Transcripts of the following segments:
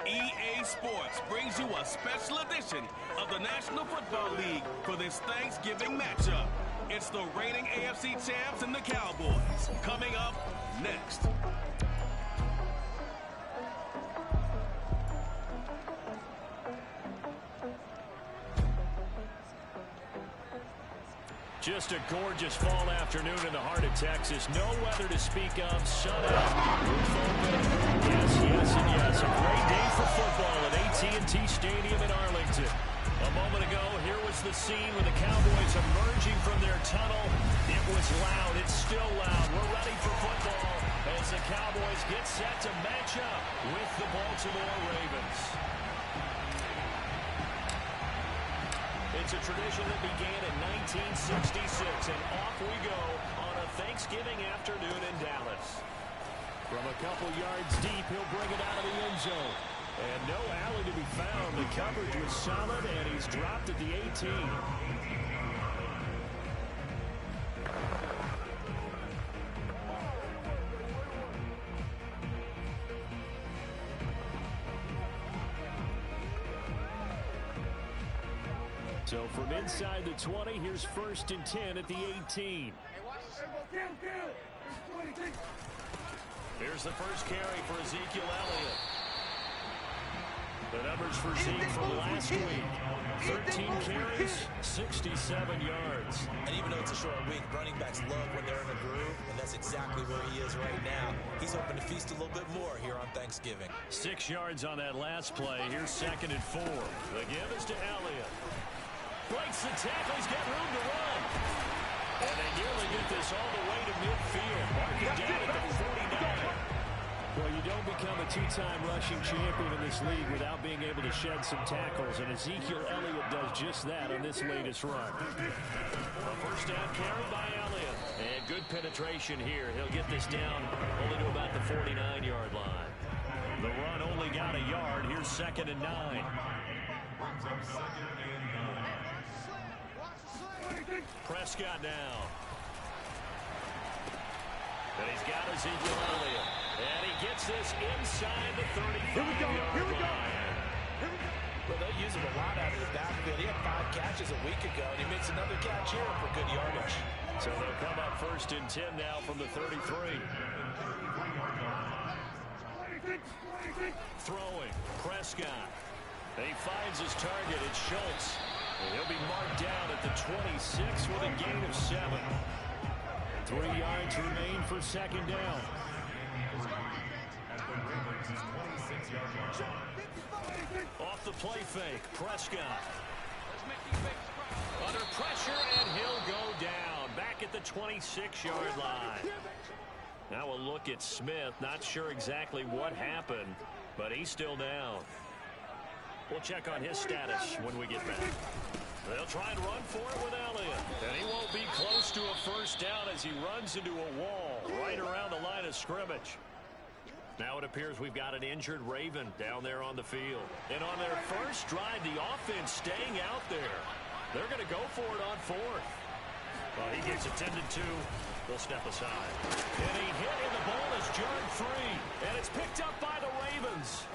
EA Sports brings you a special edition of the National Football League for this Thanksgiving matchup. It's the reigning AFC champs and the Cowboys. Coming up next. Just a gorgeous fall afternoon in the heart of Texas. No weather to speak of. Sun out. Roof open. Yes, yes, and yes. A great day for football at AT&T Stadium in Arlington. A moment ago, here was the scene with the Cowboys emerging from their tunnel. It was loud. It's still loud. We're ready for football as the Cowboys get set to match up with the Baltimore Ravens. It's a tradition that began in 1966, and off we go on a Thanksgiving afternoon in Dallas. From a couple yards deep, he'll bring it out of the end zone. And no alley to be found. The coverage was solid, and he's dropped at the 18. So from inside the 20, here's 1st and 10 at the 18. Here's the first carry for Ezekiel Elliott. The numbers for Zeke from last week. 13 carries, 67 yards. And even though it's a short week, running backs love when they're in a groove, and that's exactly where he is right now. He's hoping to feast a little bit more here on Thanksgiving. 6 yards on that last play. Here's 2nd and 4. The give is to Elliott. Breaks the tackle. He's got room to run. And they nearly get this all the way to midfield. Marking down at the 49. Well, you don't become a two-time rushing champion in this league without being able to shed some tackles, and Ezekiel Elliott does just that on this latest run. A first down carry by Elliott. And good penetration here. He'll get this down only to about the 49-yard line. The run only got a yard. Here's 2nd and 9. Prescott now. And he's got Ezekiel Elliott. And he gets this inside the 35-yard line. Well, they'll use him a lot out of the backfield. He had 5 catches a week ago, and he makes another catch here for good yardage. So they'll come up 1st and 10 now from the 33. Throwing. Prescott. And he finds his target. It's Schultz. And he'll be marked down at the 26 with a gain of 7. 3 yards remain for 2nd down. Off the play fake, Prescott. Under pressure, and he'll go down. Back at the 26-yard line. Now a look at Smith. Not sure exactly what happened, but he's still down. We'll check on his status when we get back. They'll try and run for it with Elliott. And he won't be close to a first down as he runs into a wall right around the line of scrimmage. Now it appears we've got an injured Raven down there on the field. And on their first drive, the offense staying out there. They're going to go for it on 4th. Well, he gets attended to. They'll step aside. And he hit, and the ball is jarred free. And it's picked up by the Ravens.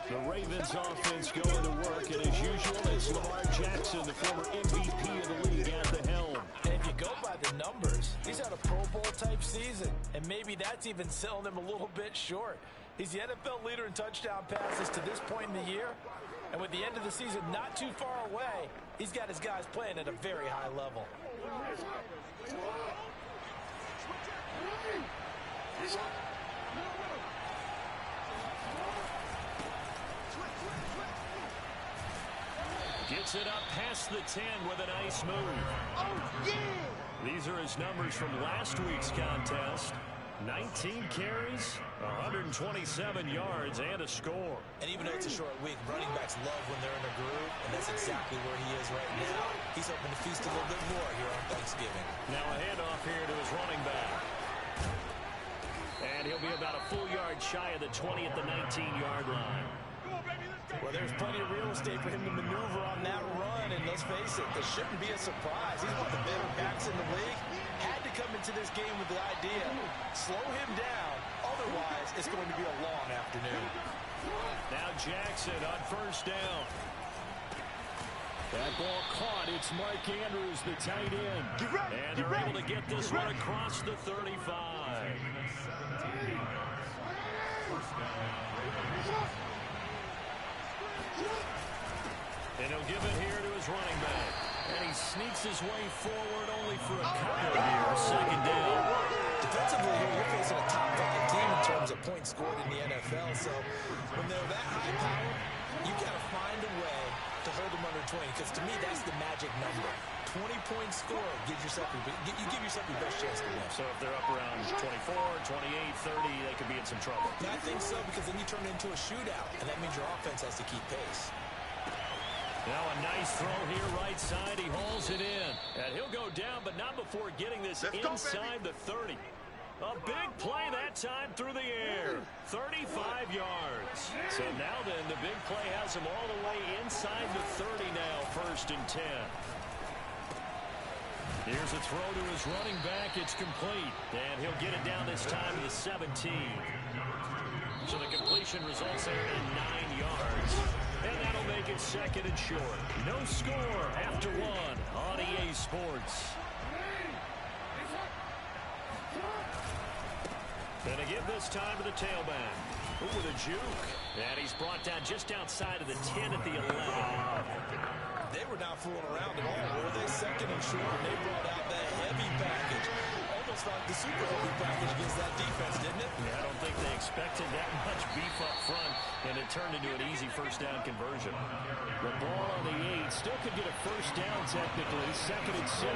The Ravens offense going to work, and as usual, it's Lamar Jackson, the former MVP of the league, at the helm. And if you go by the numbers, he's had a Pro Bowl-type season, and maybe that's even selling him a little bit short. He's the NFL leader in touchdown passes to this point in the year, and with the end of the season not too far away, he's got his guys playing at a very high level. Gets it up past the 10 with a nice move. Oh, yeah! These are his numbers from last week's contest. 19 carries, 127 yards, and a score. And even though it's a short week, running backs love when they're in a groove, and that's exactly where he is right now. He's hoping to feast a little bit more here on Thanksgiving. Now a handoff here to his running back. And he'll be about a full yard shy of the 20 at the 19-yard line. Well, there's plenty of real estate for him to maneuver on that run, and let's face it, this shouldn't be a surprise. He's one of the better backs in the league. Had to to come into this game with the idea, slow him down, otherwise it's going to be a long afternoon. Now Jackson on first down. That ball caught. It's Mark Andrews, the tight end. And they're able to get this one across the 35. And he'll give it here to his running back. And he sneaks his way forward only for a couple here. Second down. Defensively here, you're facing a top-5 team in terms of points scored in the NFL. So when they're that high power, you got to find a way to hold them under 20. Because to me, that's the magic number. 20 points scored gives yourself you give yourself your best chance to win. So if they're up around 24, 28, 30, they could be in some trouble. Yeah, I think so, because then you turn it into a shootout, and that means your offense has to keep pace. Now a nice throw here right side. He hauls it in. And he'll go down, but not before getting this inside the 30. A big play that time through the air. 35 yards. So now then, the big play has him all the way inside the 30 now, 1st and 10. Here's a throw to his running back. It's complete. And he'll get it down this time to the 17. So the completion results in 9 yards. And that'll make it 2nd and short. No score after 1 on EA Sports. And to give this time to the tailback. Ooh, with a juke. And he's brought down just outside of the 10 at the 11. They were not fooling around at all, were they? 2nd and short, and they brought out that heavy package. Almost like the super heavy package against that defense, didn't it? Yeah, I don't think they expected that much beef up front, and it turned into an easy 1st down conversion. The ball on the 8 still could get a 1st down technically. 2nd and 7.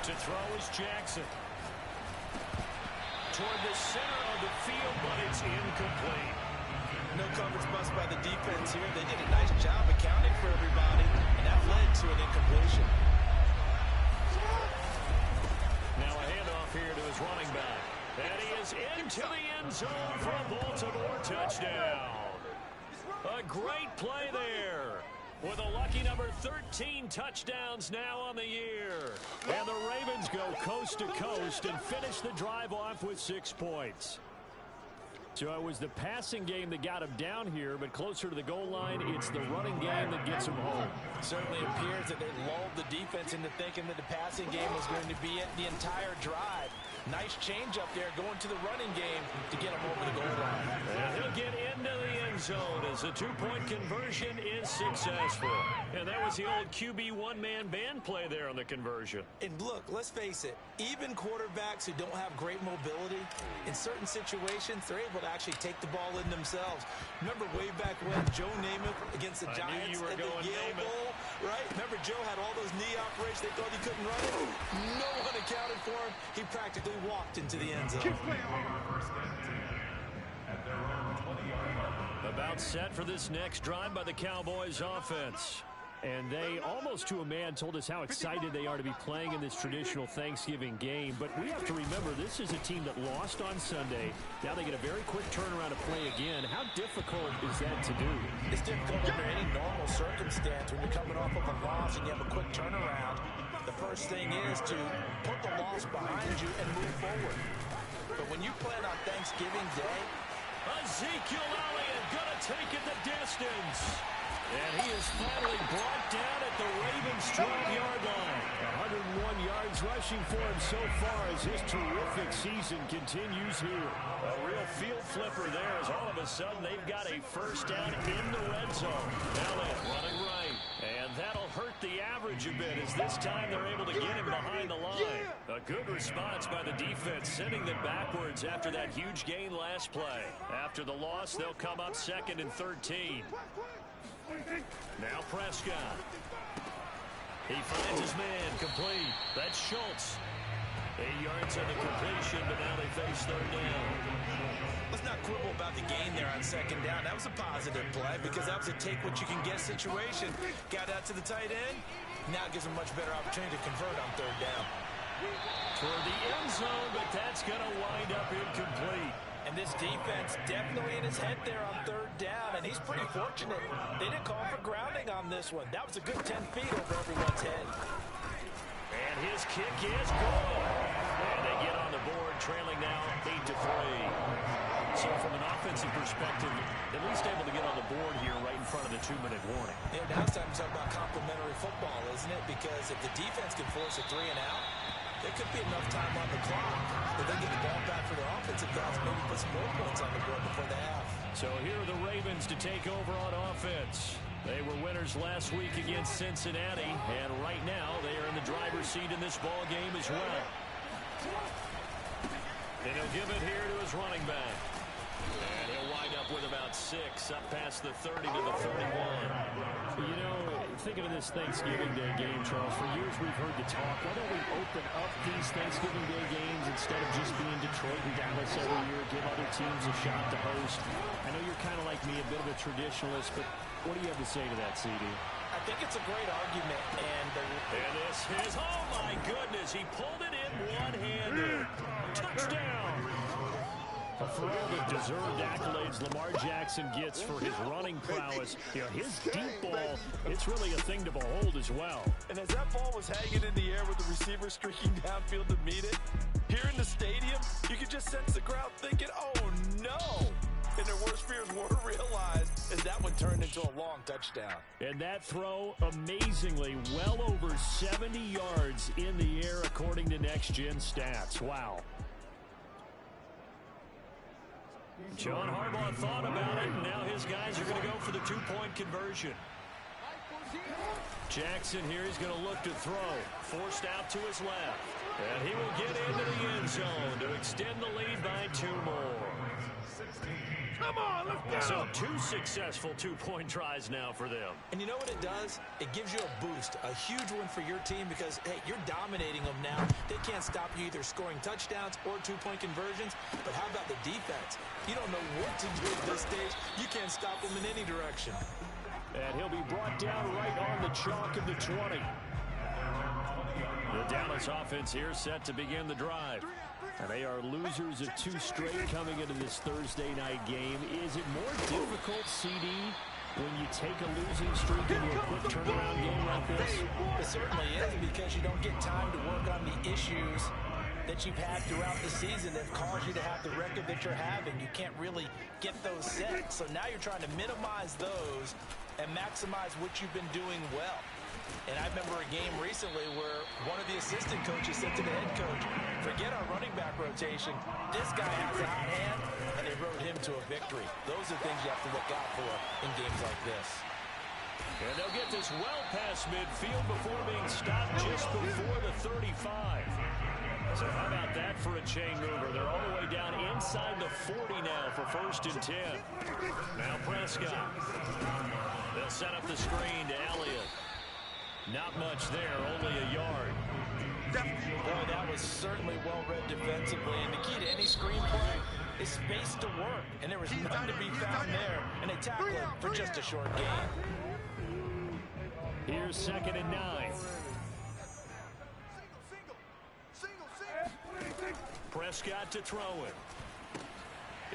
To throw is Jackson. Toward the center of the field, but it's incomplete. No coverage bust by the defense here. They did a nice job accounting for everybody, and that led to an incompletion. Now a handoff here to his running back. And he is into the end zone for a Baltimore touchdown. A great play there. With a lucky number 13 touchdowns now on the year. And the Ravens go coast to coast and finish the drive off with 6 points. So it was the passing game that got him down here, but closer to the goal line, it's the running game that gets him home. Certainly appears that they lulled the defense into thinking that the passing game was going to be it the entire drive. Nice change up there going to the running game to get him over the goal line. And he'll get into the end zone as the 2-point conversion is successful. And that was the old QB one-man band play there on the conversion. And look, let's face it, even quarterbacks who don't have great mobility, in certain situations, they're able to actually take the ball in themselves. Remember way back when Joe Namath against the Giants at the Yale Bowl, right? Remember Joe had all those knee operations, they thought he couldn't run it? No one accounted for him. He practically walked into the end zone. About set for this next drive by the Cowboys offense. And they, almost to a man, told us how excited they are to be playing in this traditional Thanksgiving game. But we have to remember, this is a team that lost on Sunday. Now they get a very quick turnaround to play again. How difficult is that to do? It's difficult under any normal circumstance when you're coming off of a loss and you have a quick turnaround. The first thing is to put the loss behind you and move forward. But when you plan on Thanksgiving Day, Ezekiel Elliott gonna take it the distance. And he is finally brought down at the Ravens' 12-yard line. 101 yards rushing for him so far as his terrific season continues here. A real field flipper there as all of a sudden they've got a 1st down in the red zone. Elliott running right. And that'll hurt the average a bit as this time they're able to get him behind the line. A good response by the defense, sending them backwards after that huge gain last play. After the loss, they'll come up 2nd and 13. Now Prescott. He finds his man, complete. That's Schultz. 8 yards on the completion, but now they face 3rd down. Let's not quibble about the gain there on 2nd down. That was a positive play because that was a take-what-you-can-get situation. Got out to the tight end. Now it gives him a much better opportunity to convert on 3rd down. Toward the end zone, but that's going to wind up incomplete. And this defense definitely in his head there on third down, and he's pretty fortunate. They didn't call for grounding on this one. That was a good 10 feet over everyone's head. And his kick is good. And they get on the board, trailing now 8-3. So from an offensive perspective, at least able to get on the board here right in front of the 2-minute warning. Yeah, now it's time to talk about complementary football, isn't it? Because if the defense can force a 3 and out, there could be enough time on the clock that they get the ball back for their offensive guys, maybe put some more points on the board before the half. So here are the Ravens to take over on offense. They were winners last week against Cincinnati, and right now they are in the driver's seat in this ball game as well. And he'll give it here to his running back. And he'll wind up with about 6, up past the 30 to the 31. You know, thinking of this Thanksgiving Day game, Charles, for years we've heard the talk, why don't we open up these Thanksgiving Day games instead of just being Detroit and Dallas every year, give other teams a shot to host? I know you're kind of like me, a bit of a traditionalist, but what do you have to say to that, CD? I think it's a great argument, and this is, oh my goodness, he pulled it in one-handed. Touchdown! For all the deserved accolades Lamar Jackson gets for his running prowess, you know, his deep ball, it's really a thing to behold as well. And as that ball was hanging in the air with the receiver streaking downfield to meet it, here in the stadium, you could just sense the crowd thinking, oh no! And their worst fears were realized as that one turned into a long touchdown. And that throw, amazingly, well over 70 yards in the air according to Next Gen Stats. Wow. John Harbaugh thought about it, and now his guys are going to go for the 2-point conversion. Jackson here is going to look to throw. Forced out to his left. And he will get into the end zone to extend the lead by 2 more. Come on, let's go! So 2 successful 2-point tries now for them. And you know what it does? It gives you a boost, a huge one for your team because, hey, you're dominating them now. They can't stop you either scoring touchdowns or 2-point conversions. But how about the defense? You don't know what to do at this stage. You can't stop them in any direction. And he'll be brought down right on the chalk of the 20. The Dallas offense here set to begin the drive. And they are losers of 2 straight coming into this Thursday night game. Is it more difficult, CD, when you take a losing streak into a quick turnaround game like this? It certainly is because you don't get time to work on the issues that you've had throughout the season that caused you to have the record that you're having. You can't really get those set. So now you're trying to minimize those and maximize what you've been doing well. And I remember a game recently where one of the assistant coaches said to the head coach, forget our running back rotation. This guy has a hot hand, and they rode him to a victory. Those are things you have to look out for in games like this. And they'll get this well past midfield before being stopped just before the 35. So how about that for a chain mover? They're all the way down inside the 40 now for 1st and 10. Now Prescott. They'll set up the screen to Elliott. Not much there, only a yard. Boy, that was certainly well-read defensively. And the key to any screenplay is space to work. And there was none to be found there. And they tackled him for just a short gain. Here's 2nd and 9. Prescott to throw it.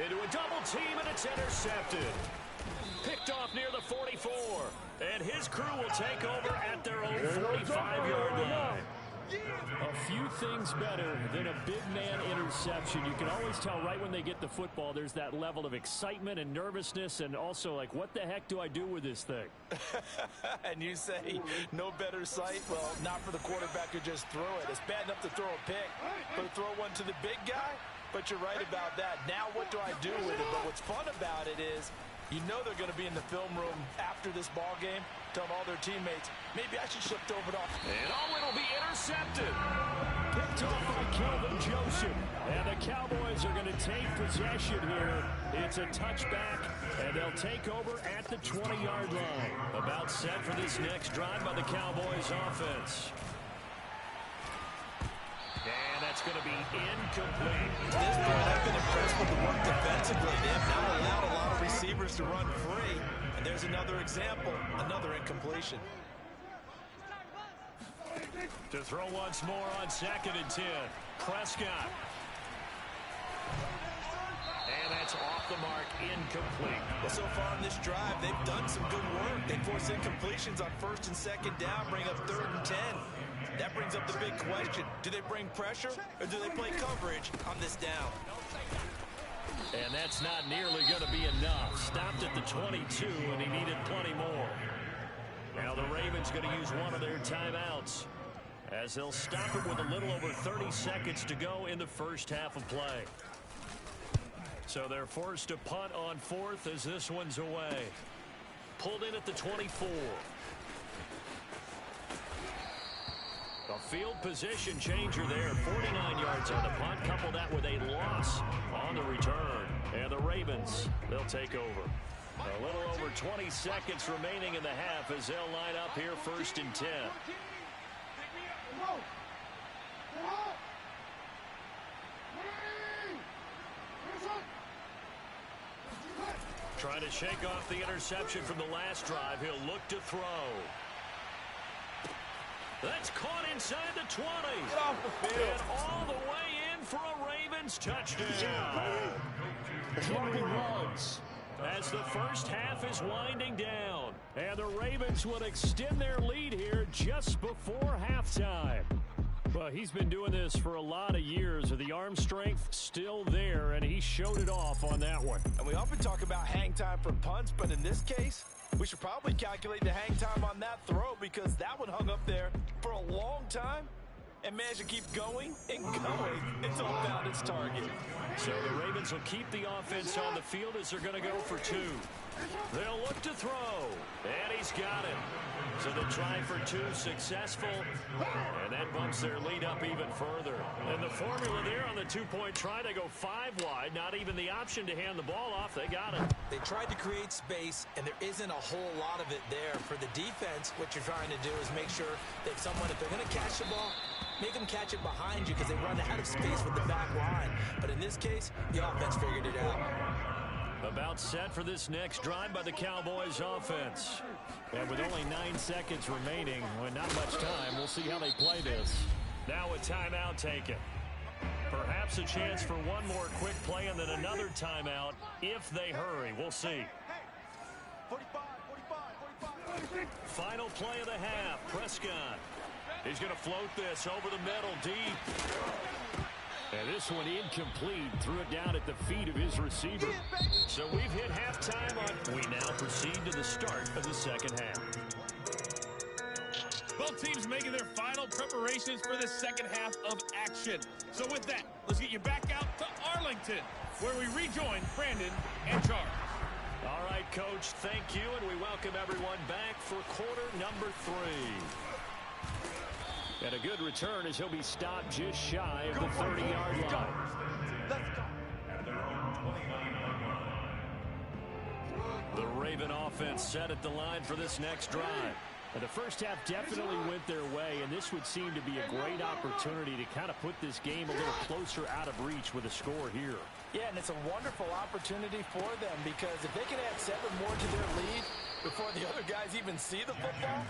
Into a double team, and it's intercepted. Picked off near the 44. And his crew will take over at their own 45-yard line. A few things better than a big man interception. You can always tell right when they get the football, there's that level of excitement and nervousness, and also like, what the heck do I do with this thing? And you say, no better sight? Well, not for the quarterback to just throw it. It's bad enough to throw a pick, but to throw one to the big guy? But you're right about that. Now what do I do with it? But what's fun about it is, you know they're going to be in the film room after this ball game, telling all their teammates, maybe I should shift over to... And it'll be intercepted. Picked off by Kelvin Joseph. And the Cowboys are going to take possession here. It's a touchback, and they'll take over at the 20-yard line. About set for this next drive by the Cowboys offense. And that's going to be incomplete. At this point, I've been impressed with the work defensively. They have not allowed a lot of receivers to run free. And there's another example, another incompletion. To throw once more on 2nd and 10. Prescott. And off the mark, incomplete. Well, so far on this drive, they've done some good work. They force incompletions on first and second down, bring up 3rd and 10. That brings up the big question. Do they bring pressure or do they play coverage on this down? And that's not nearly going to be enough. Stopped at the 22, and he needed plenty more. Now the Ravens going to use one of their timeouts, as they'll stop it with a little over 30 seconds to go in the first half of play. So they're forced to punt on 4th as this one's away. Pulled in at the 24. A field position changer there. 49 yards on the punt. Couple that with a loss on the return. And the Ravens, they'll take over. A little over 20 seconds remaining in the half as they'll line up here 1st and 10. Trying to shake off the interception from the last drive. He'll look to throw. That's caught inside the 20. Get off the field. And all the way in for a Ravens touchdown. Henry Ruggs. As the first half is winding down. And the Ravens will extend their lead here just before halftime. Well, he's been doing this for a lot of years. The arm strength still there, and he showed it off on that one. And we often talk about hang time for punts, but in this case, we should probably calculate the hang time on that throw because that one hung up there for a long time and managed to keep going and going until it found its target. So the Ravens will keep the offense on the field as they're going to go for 2. They'll look to throw, and he's got it. So the try for 2 successful, and that bumps their lead up even further. And the formula there on the 2-point try, they go 5 wide, not even the option to hand the ball off. They got it. They tried to create space, and there isn't a whole lot of it there. For the defense, what you're trying to do is make sure that someone, if they're going to catch the ball, make them catch it behind you because they run out of space with the back line. But in this case, the offense figured it out. About set for this next drive by the Cowboys offense. And with only 9 seconds remaining, with not much time, we'll see how they play this. Now a timeout taken. Perhaps a chance for one more quick play and then another timeout if they hurry. We'll see. 45. Final play of the half. Prescott. He's going to float this over the middle deep. And this one incomplete. Threw it down at the feet of his receiver. So we've hit halftime on. We now proceed to the start of the second half. Both teams making their final preparations for the second half of action. So with that, let's get you back out to Arlington, where we rejoin Brandon and Charles. All right, Coach, thank you, and we welcome everyone back for quarter number 3. And a good return as he'll be stopped just shy of the 30-yard line. Let's go. The Raven offense set at the line for this next drive. And the first half definitely went their way, and this would seem to be a great opportunity to kind of put this game a little closer out of reach with a score here. Yeah, and it's a wonderful opportunity for them because if they can add 7 more to their lead before the other guys even see the football,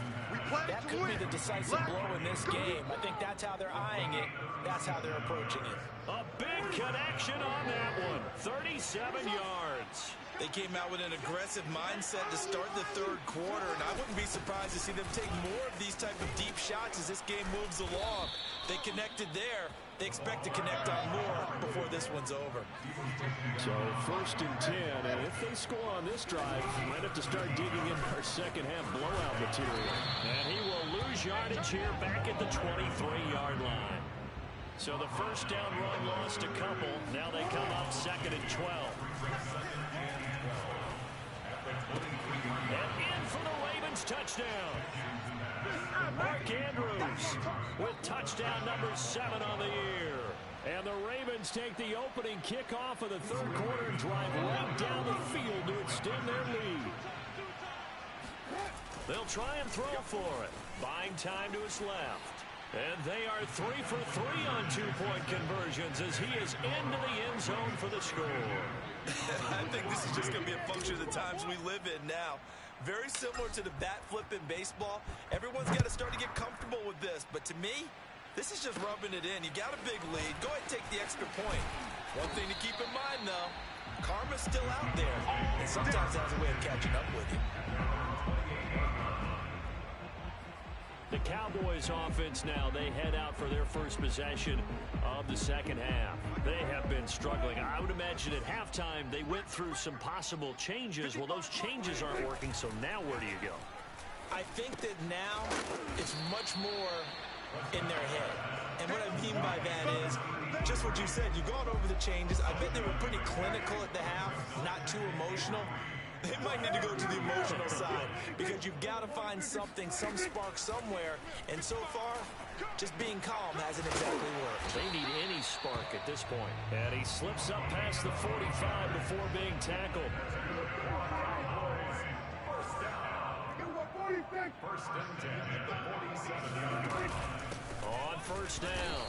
that could be the decisive blow in this game. I think that's how they're eyeing it. That's how they're approaching it. A big connection on that one. 37 yards. They came out with an aggressive mindset to start the third quarter, and I wouldn't be surprised to see them take more of these type of deep shots as this game moves along. They connected there. They expect to connect on more before this one's over. So 1st and 10, and if they score on this drive, might have to start digging in our second half blowout material. And he will lose yardage here back at the 23-yard line. So the first down run lost a couple. Now they come up 2nd and 12. And in for the Ravens touchdown. Mark Andrews with touchdown number 7 on the year. And the Ravens take the opening kickoff of the third quarter and drive right down the field to extend their lead. They'll try and throw for it. Buying time to his left. And they are 3 for 3 on 2-point conversions as he is into the end zone for the score. I think this is just going to be a function of the times we live in now. Very similar to the bat flip in baseball. Everyone's got to start to get comfortable with this. But to me, this is just rubbing it in. You got a big lead. Go ahead and take the extra point. One thing to keep in mind, though, Karma's still out there, and sometimes that's a way of catching up with you. The Cowboys offense now, they head out for their first possession of the second half. They have been struggling. I would imagine at halftime they went through some possible changes. Well, those changes aren't working, so now where do you go? I think that now it's much more in their head. And what I mean by that is just what you said. You've gone over the changes. I bet they were pretty clinical at the half, not too emotional. They might need to go to the emotional side because you've got to find something, some spark somewhere. And so far, just being calm hasn't exactly worked. They need any spark at this point. And he slips up past the 45 before being tackled. First and 10 at the 47. On first down,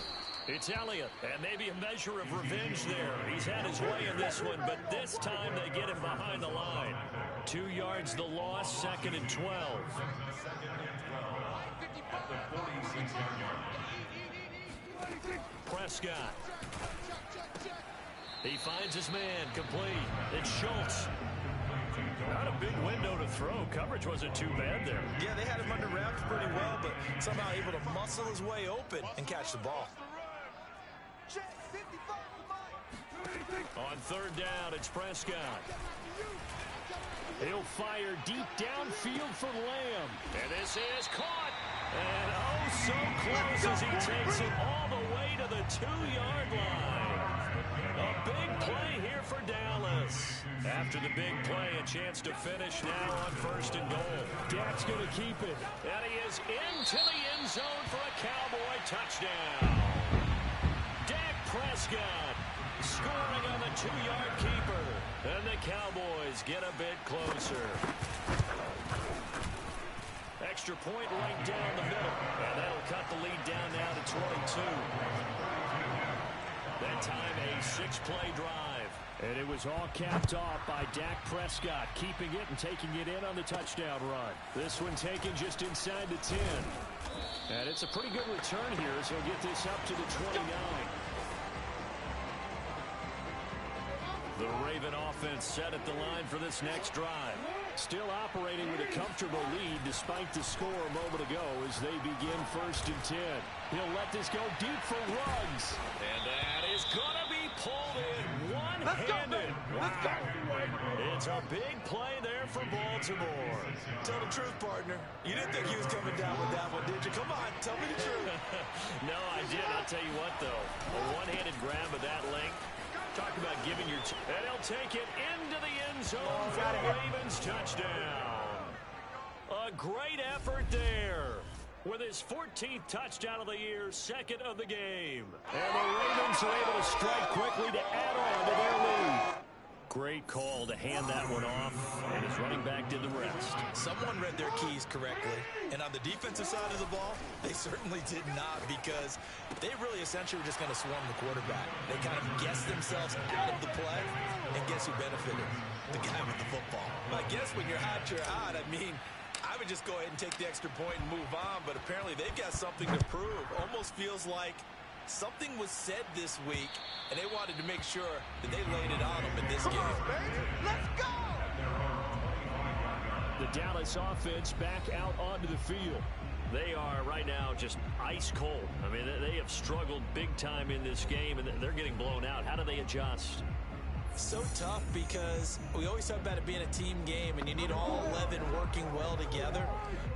it's Elliott, and maybe a measure of revenge there. He's had his way in this one, but this time they get him behind the line. 2 yards the loss, 2nd and 12. Prescott. He finds his man, complete. It's Schultz. Not a big window to throw. Coverage wasn't too bad there. Yeah, they had him under wraps pretty well, but somehow able to muscle his way open and catch the ball. On third down, it's Prescott. He'll fire deep downfield for Lamb. And this is caught. And oh, so close as he takes it all the way to the 2-yard line. A big play here for Dallas. After the big play, a chance to finish now on first and goal. Dak's going to keep it. And he is into the end zone for a Cowboy touchdown. Dak Prescott scoring on the 2-yard keeper. And the Cowboys get a bit closer. Extra point right down the middle. And that'll cut the lead down now to 22. That time a 6-play drive. And it was all capped off by Dak Prescott, keeping it and taking it in on the touchdown run. This one taken just inside the 10. And it's a pretty good return here as he'll get this up to the 29. The Raven offense set at the line for this next drive. Still operating with a comfortable lead despite the score a moment ago as they begin first and 10. He'll let this go deep for Ruggs. And that is going to be pulled in one-handed. Wow. It's a big play there for Baltimore. Tell the truth, partner. You didn't think he was coming down with that one, did you? Come on, tell me the truth. No, I did. I'll tell you what, though. A one-handed grab of that length. Talk about giving your... And he'll take it into the end zone for the Ravens touchdown. A great effort there. With his 14th touchdown of the year, 2nd of the game. And the Ravens are able to strike quickly to add on to their lead. Great call to hand that one off, and his running back did the rest. Someone read their keys correctly, and on the defensive side of the ball, they certainly did not, because they really essentially were just going to swarm the quarterback. They kind of guessed themselves out of the play, and guess who benefited? The guy with the football. I guess when you're hot, you're hot. I mean, I would just go ahead and take the extra point and move on, but apparently they've got something to prove. Almost feels like something was said this week, and they wanted to make sure that they laid it on them in this game. Let's go! The Dallas offense back out onto the field. They are right now just ice cold. I mean, they have struggled big time in this game, and they're getting blown out. How do they adjust? So tough because we always talk about it being a team game, and you need all 11 working well together.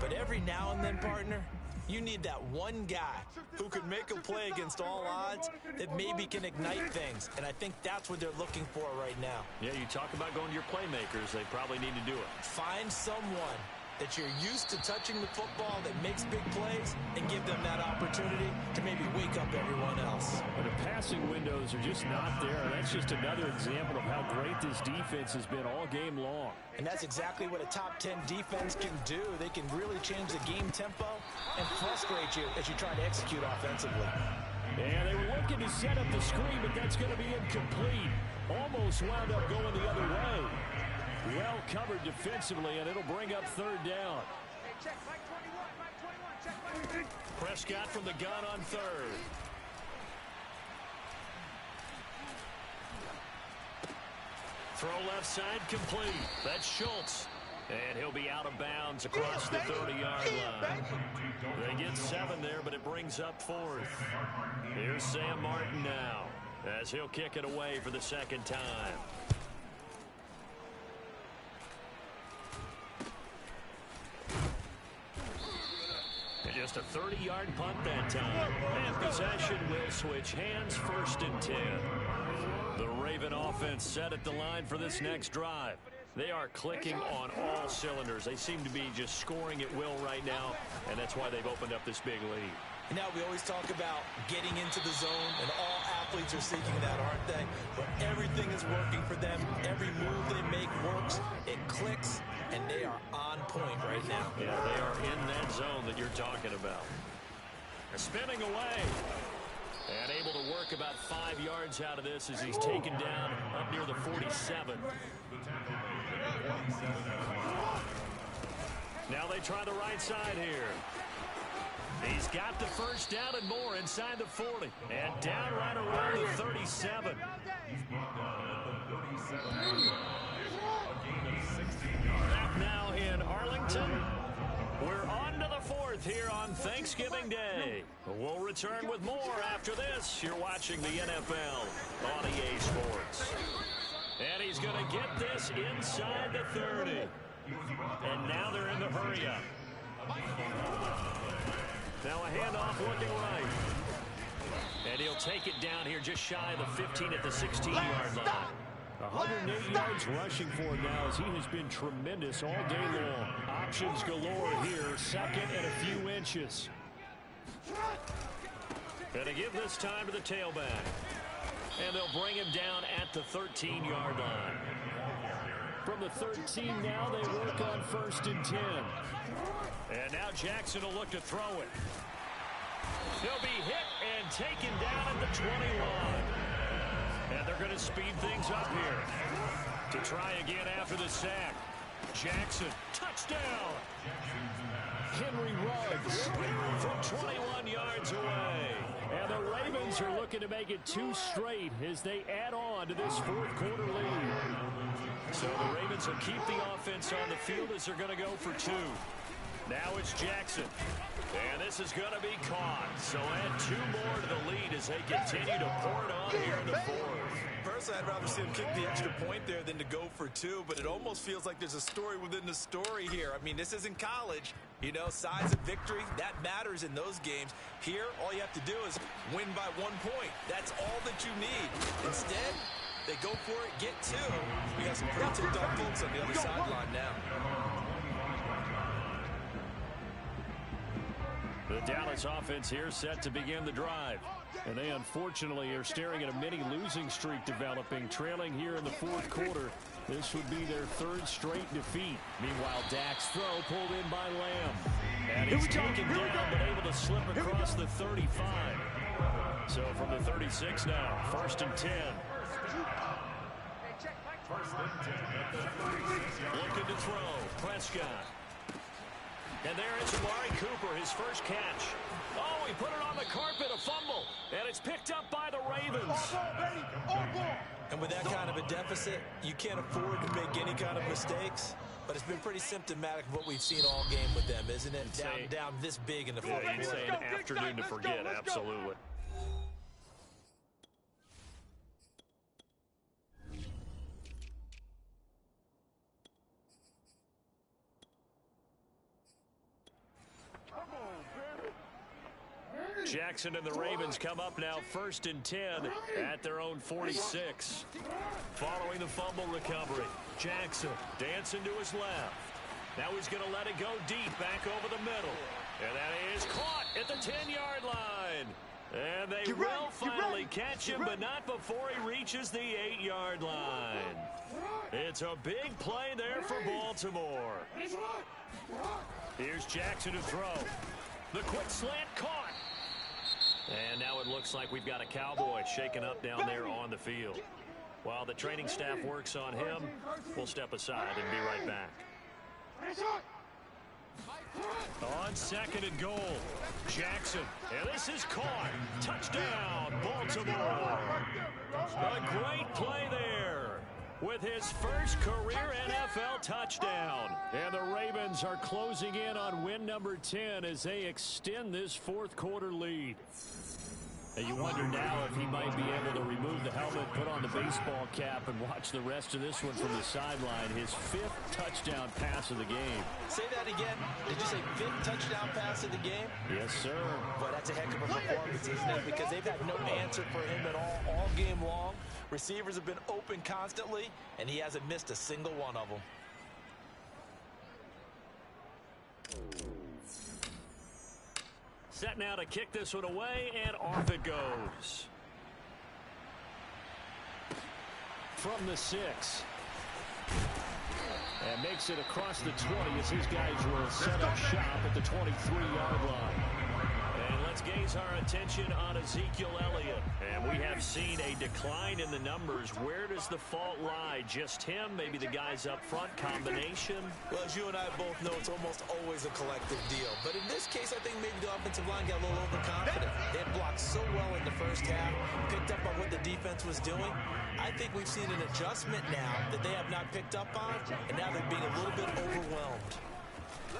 But every now and then, partner, you need that one guy who could make a play against all odds that maybe can ignite things. And I think that's what they're looking for right now. Yeah, you talk about going to your playmakers. They probably need to do it. Find someone that you're used to touching the football that makes big plays and give them that opportunity to maybe wake up everyone else. But the passing windows are just not there. That's just another example of how great this defense has been all game long. And that's exactly what a top 10 defense can do. They can really change the game tempo and frustrate you as you try to execute offensively. And they were looking to set up the screen, but that's going to be incomplete. Almost wound up going the other way. Well covered defensively, and it'll bring up third down. Prescott from the gun on third. Throw left side complete. That's Schultz. And he'll be out of bounds across the 30-yard line. They get 7 there, but it brings up 4th. Here's Sam Martin now, as he'll kick it away for the second time. And just a 30-yard punt that time. And possession will switch hands, 1st and 10. The Raven offense set at the line for this next drive. They are clicking on all cylinders. They seem to be just scoring at will right now, and that's why they've opened up this big lead. Now, we always talk about getting into the zone, and all athletes are seeking that, aren't they? But everything is working for them. Every move they make works. It clicks, and they are on point right now. Yeah, they are in that zone that you're talking about. They're spinning away. And able to work about 5 yards out of this as he's taken down up near the 47. Now they try the right side here. He's got the first down and more inside the 40. And down right around the 37. Back now in Arlington. We're on to the 4th here on Thanksgiving Day. We'll return with more after this. You're watching the NFL on EA Sports. And he's going to get this inside the 30. And now they're in the hurry-up. Now a handoff looking right. And he'll take it down here just shy of the 15 at the 16-yard line. 108 yards rushing for him now as he has been tremendous all day long. Options galore here, 2nd and a few inches. Gonna give this time to the tailback. And they'll bring him down at the 13-yard line. From the 13 now, they work on 1st and 10. And now Jackson will look to throw it. He'll be hit and taken down at the 21. And they're going to speed things up here. To try again after the sack. Jackson, touchdown. Henry Ruggs from 21 yards away. And the Ravens are looking to make it 2 straight as they add on to this 4th quarter lead. So the Ravens will keep the offense on the field as they're going to go for 2. Now it's Jackson. And this is going to be caught. So add 2 more to the lead as they continue to pour it on here in the 4th. Personally, I'd rather see him kick the extra point there than to go for 2, but it almost feels like there's a story within the story here. I mean, this isn't college. You know, size of victory, that matters in those games. Here, all you have to do is win by 1 point. That's all that you need. Instead, they go for it, get 2. We got some pretty tipped-off folks on the other sideline now. The Dallas offense here set to begin the drive. And they unfortunately are staring at a mini losing streak developing, trailing here in the 4th quarter. This would be their 3rd straight defeat. Meanwhile, Dak's throw pulled in by Lamb. And he's taken down, but able to slip across the 35. So from the 36 now, 1st and 10. Looking to throw, Prescott. And there is Amari Cooper, his first catch. Oh, he put it on the carpet, a fumble. And it's picked up by the Ravens. And with that kind of a deficit, you can't afford to make any kind of mistakes. But it's been pretty symptomatic of what we've seen all game with them, isn't it? Down this big in the 4th quarter. Yeah, you'd say an afternoon to forget, absolutely. Jackson and the Ravens come up now 1st and 10 at their own 46. Following the fumble recovery, Jackson dancing to his left. Now he's going to let it go deep back over the middle. And that is caught at the 10-yard line. And they will finally catch him, but not before he reaches the 8-yard line. It's a big play there for Baltimore. Here's Jackson to throw. The quick slant caught. And now it looks like we've got a Cowboy shaken up down there on the field. While the training staff works on him, we'll step aside and be right back. On 2nd and goal, Jackson. And this is caught. Touchdown, Baltimore. A great play there. with his first career NFL touchdown. And the Ravens are closing in on win number 10 as they extend this fourth quarter lead. And you wonder now if he might be able to remove the helmet, put on the baseball cap, and watch the rest of this one from the sideline. His 5th touchdown pass of the game. Say that again. Did you say 5th touchdown pass of the game? Yes, sir. Boy, that's a heck of a performance, isn't it? Because they've had no answer for him at all game long. Receivers have been open constantly, and he hasn't missed a single one of them. Set now to kick this one away, and off it goes. From the 6. And makes it across the 20 as his guys will set up shop at the 23-yard line. And let's gaze our attention on Ezekiel Elliott. And we have seen a decline in the numbers. Where does the fault lie? Just him? Maybe the guys up front? Combination? Well, as you and I both know, it's almost always a collective deal. But in this case, I think maybe the offensive line got a little overconfident. They had blocked so well in the first half, picked up on what the defense was doing. I think we've seen an adjustment now that they have not picked up on, and now they're being a little bit overwhelmed.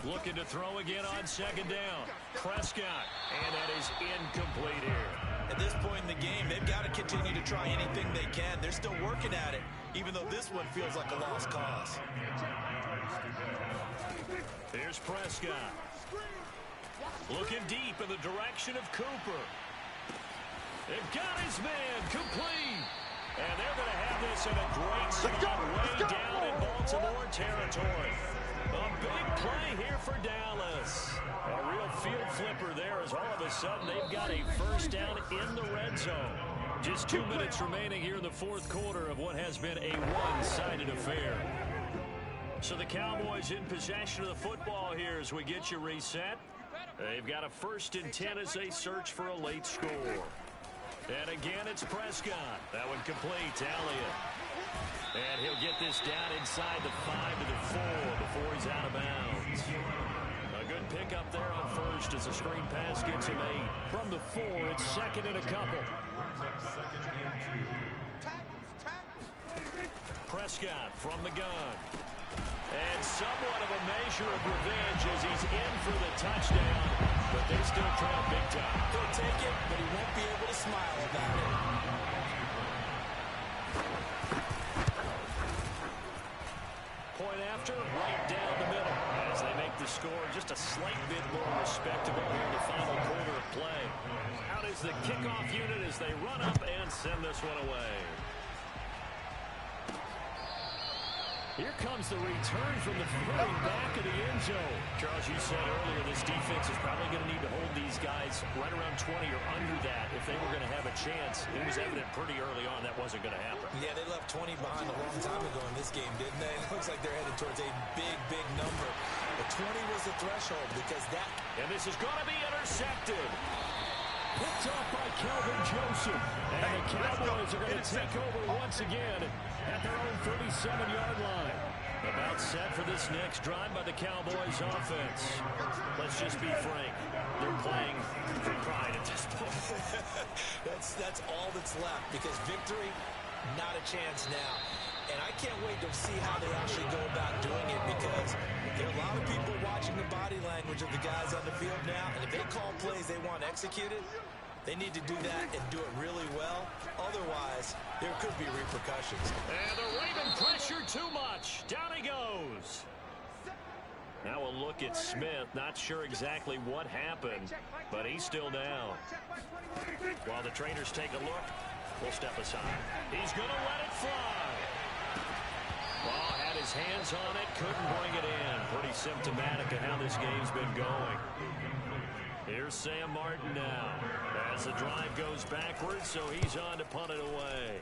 Looking to throw again on second down. Prescott, and that is incomplete here. At this point in the game, they've got to continue to try anything they can. They're still working at it, even though this one feels like a lost cause. Here's Prescott. Looking deep in the direction of Cooper. They've got his man complete. And they're going to have this in a great spot way down in Baltimore territory. A big play here for Dallas. A real field flipper there as all of a sudden they've got a first down in the red zone. Just 2 minutes remaining here in the fourth quarter of what has been a one-sided affair. So the Cowboys in possession of the football here as we get you reset. They've got a 1st and 10 as they search for a late score. And again, it's Prescott. That one complete to Elliott. And he'll get this down inside the 5 to the 4 before he's out of bounds. A good pickup there on first as the screen pass gets him 8. From the 4, it's 2nd and a couple. Prescott from the gun. And somewhat of a measure of revenge as he's in for the touchdown. But they still trail big time. He'll take it, but he won't be able to smile about it. Point after, right down the middle. As they make the score just a slight bit more respectable here in the final quarter of play. Out is the kickoff unit as they run up and send this one away. Here comes the return from the very back of the end zone. Charles, you said earlier this defense is probably going to need to hold these guys right around 20 or under that if they were going to have a chance. It was evident pretty early on that wasn't going to happen. Yeah, they left 20 behind a long time ago in this game, didn't they? It looks like they're headed towards a big, big number. But 20 was the threshold because that... And this is going to be intercepted. Picked off by Calvin Joseph. And the Cowboys are going to take over once again at their own 37-yard line. About set for this next drive by the Cowboys offense. Let's just be frank. They're playing for pride at this point. that's all that's left because victory, not a chance now. And I can't wait to see how they actually go about doing it because there are a lot of people watching the body language of the guys on the field now. And if they call plays they want executed, they need to do that and do it really well. Otherwise, there could be repercussions. And the Raven pressure too much. Down he goes. Now we'll look at Smith. Not sure exactly what happened, but he's still down. While the trainers take a look, we'll step aside. He's going to let it fly. Well, had his hands on it, couldn't bring it in. Pretty symptomatic of how this game's been going. Here's Sam Martin now as the drive goes backwards, so he's on to punt it away.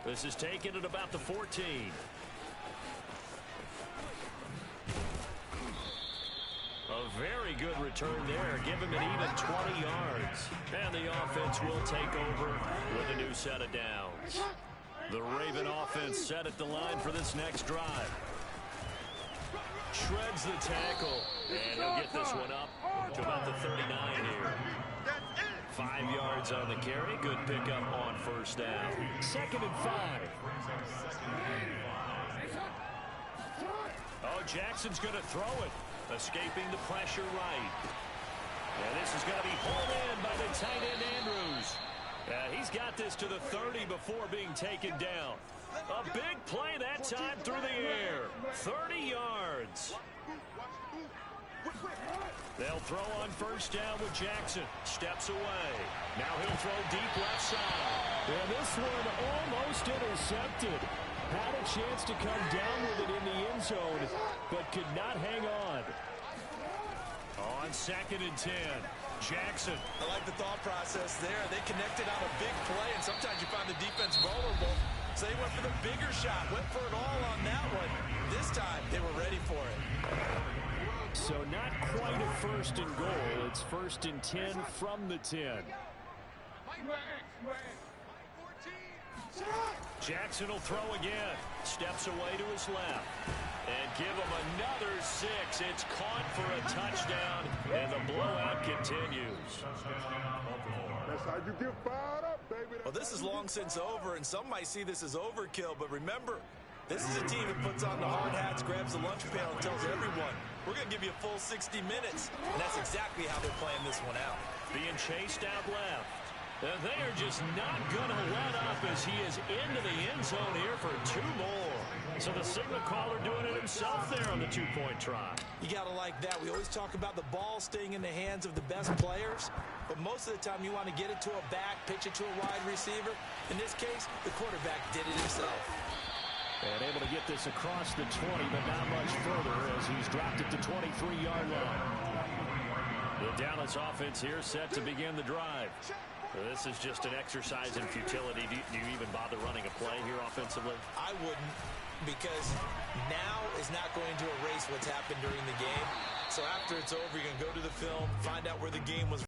This is taken at about the 14. A very good return there. Give him an even 20 yards. And the offense will take over with a new set of downs. The Raven offense set at the line for this next drive. Shreds the tackle. And he'll get this one up to about the 39 here. 5 yards on the carry. Good pickup on first down. 2nd and 5. Oh, Jackson's going to throw it. Escaping the pressure right. And this is going to be hauled in by the tight end, Andrews. He's got this to the 30 before being taken down. A big play that time through the air. 30 yards. They'll throw on first down with Jackson. Steps away. Now he'll throw deep left side. And this one almost intercepted. Had a chance to come down with it in the end zone, but could not hang on. On 2nd and 10. Jackson. I like the thought process there. They connected on a big play, and sometimes you find the defense vulnerable. So they went for the bigger shot, went for it all on that one. This time, they were ready for it. So not quite a 1st and goal. It's 1st and 10 from the 10. Jackson will throw again. Steps away to his left. And give him another 6. It's caught for a touchdown, and the blowout continues. That's how you get fired up, baby. Well, this is long since over, and some might see this as overkill, but remember, this is a team that puts on the hard hats, grabs the lunch pail, and tells everyone, we're going to give you a full 60 minutes, and that's exactly how they're playing this one out. Being chased out left. And they are just not going to let up as he is into the end zone here for 2 more. So the signal caller doing it himself there on the 2-point try. You got to like that. We always talk about the ball staying in the hands of the best players, but most of the time you want to get it to a back, pitch it to a wide receiver. In this case, the quarterback did it himself. And able to get this across the 20, but not much further as he's dropped it to 23-yard line. The Dallas offense here set to begin the drive. This is just an exercise in futility. Do you even bother running a play here offensively? I wouldn't, because now is not going to erase what's happened during the game. So after it's over, you're going to go to the film, find out where the game was